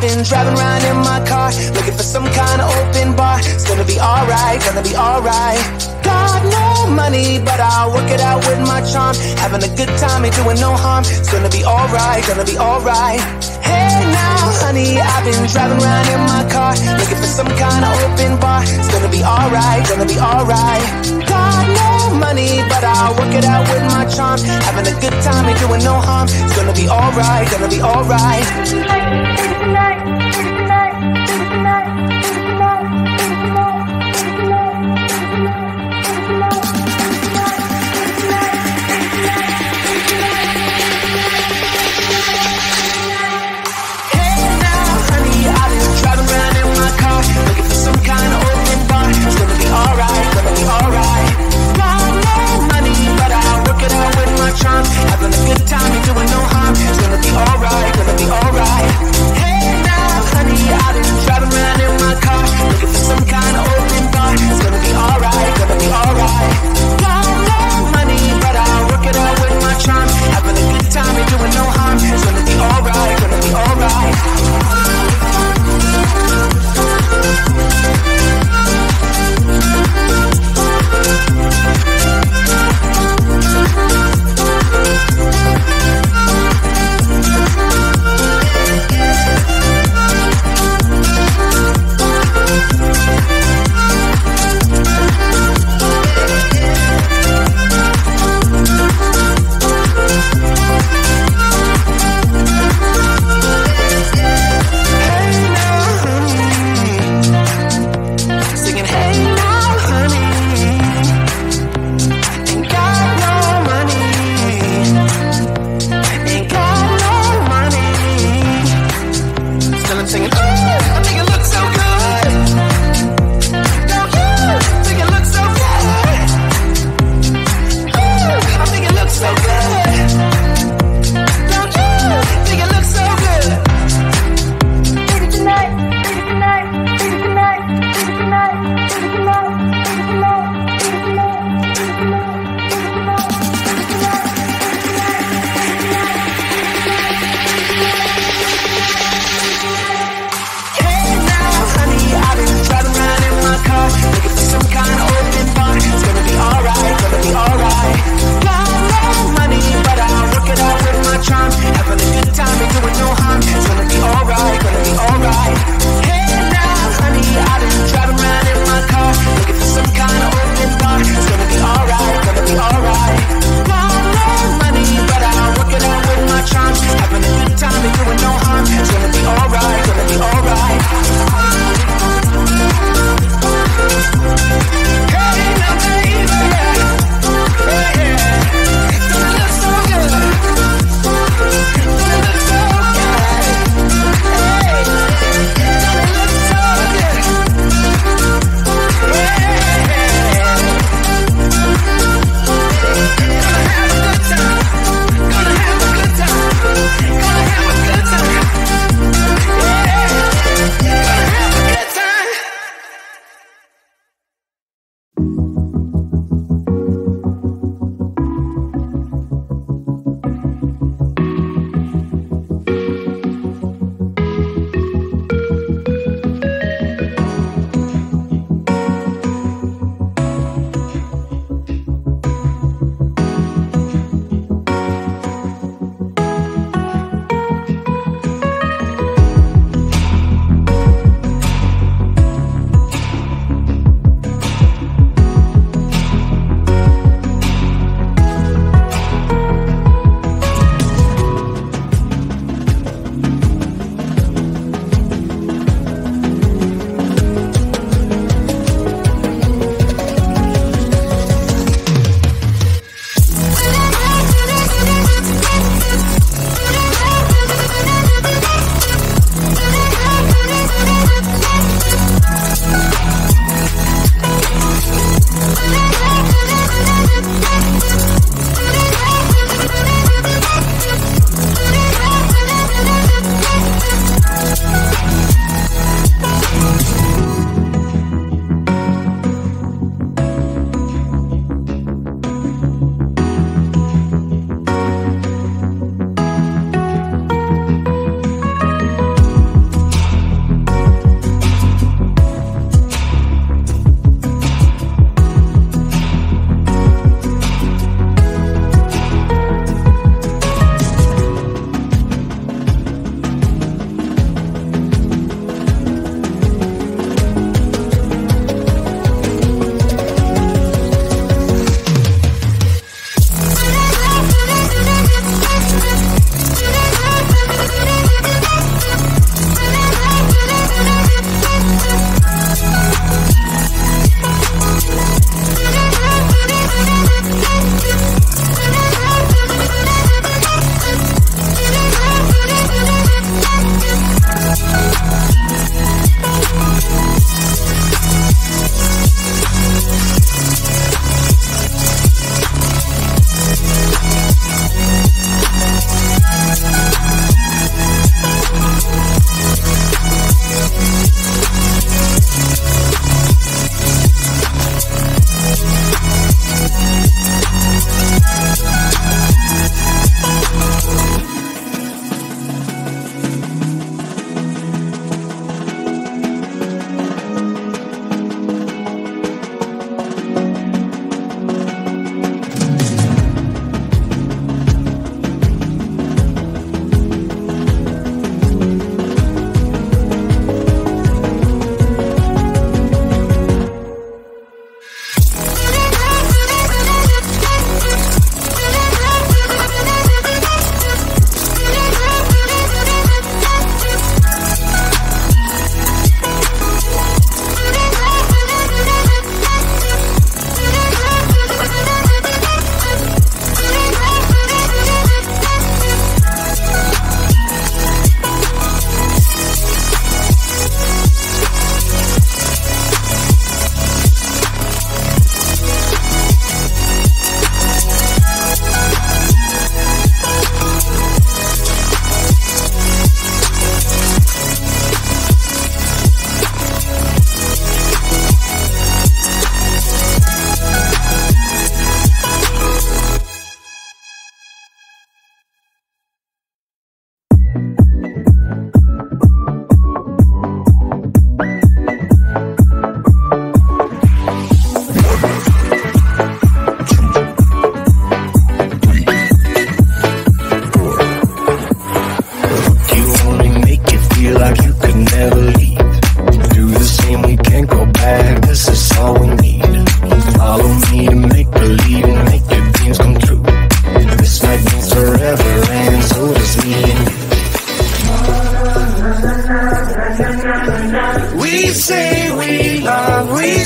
been driving around in my car, looking for some kind of open bar. It's gonna be alright, gonna be alright. Got no money, but I'll work it out with my charm. Having a good time, ain't doing no harm. It's gonna be alright, gonna be alright. Hey now, honey, I've been driving around in my car, looking for some kind of open bar. It's gonna be alright, gonna be alright. Got no money, but I'll work it out with my charm. Having a good time, ain't doing no harm. It's gonna be alright, gonna be alright. Looking for some kind of open bar. It's gonna be alright, gonna be alright. Got no money, but I'll work it out with my charm. Having a good time, ain't doing no harm. It's gonna be alright, gonna be alright. Hey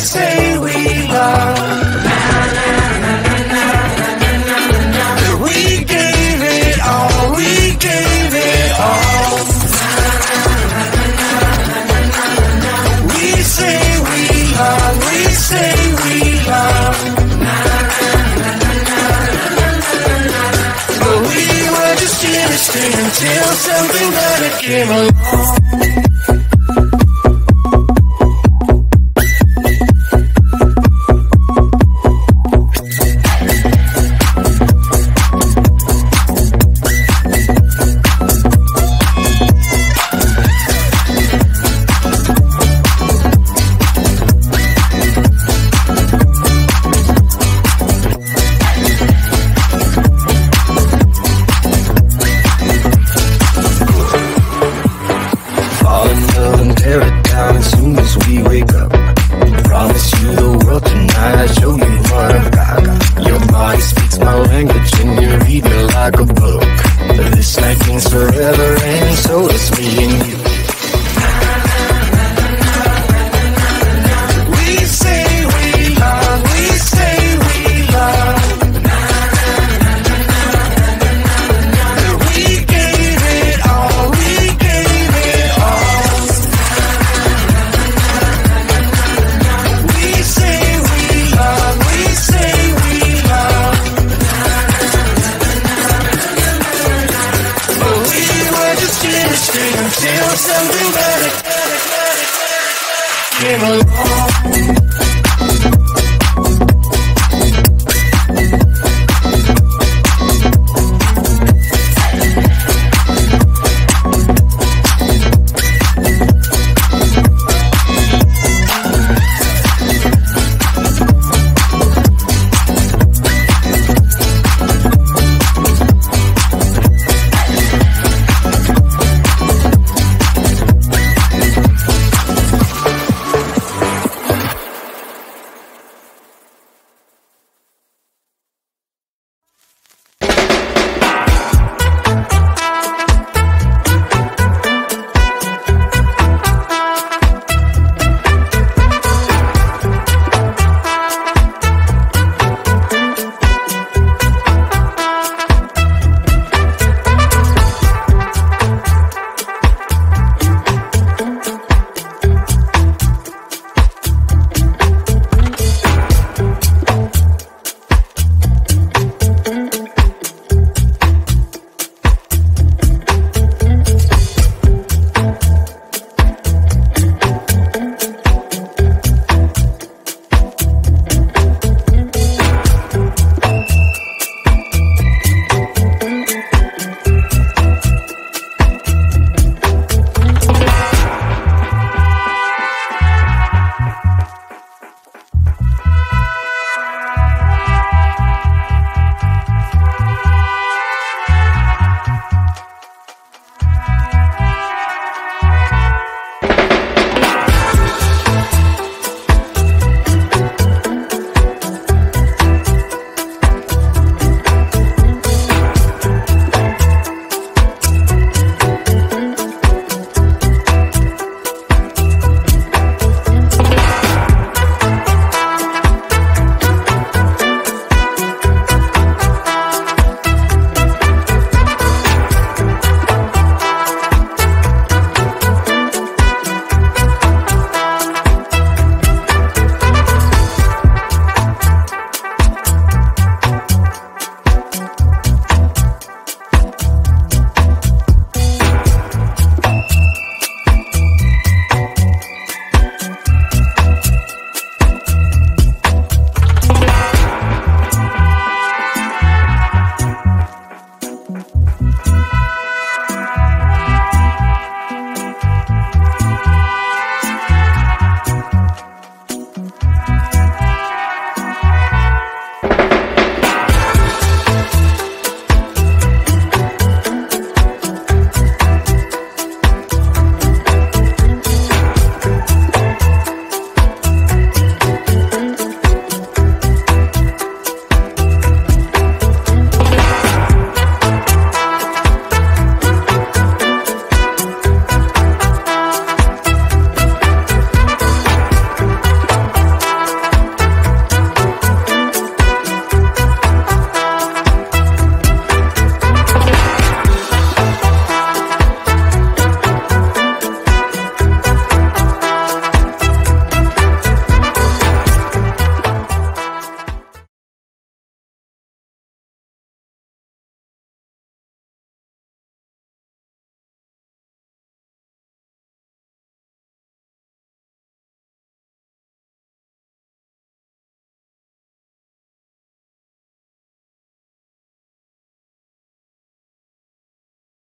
say we love. We gave it all, we gave it all. We say we love, we say we love. But we were just innocent until something better came along.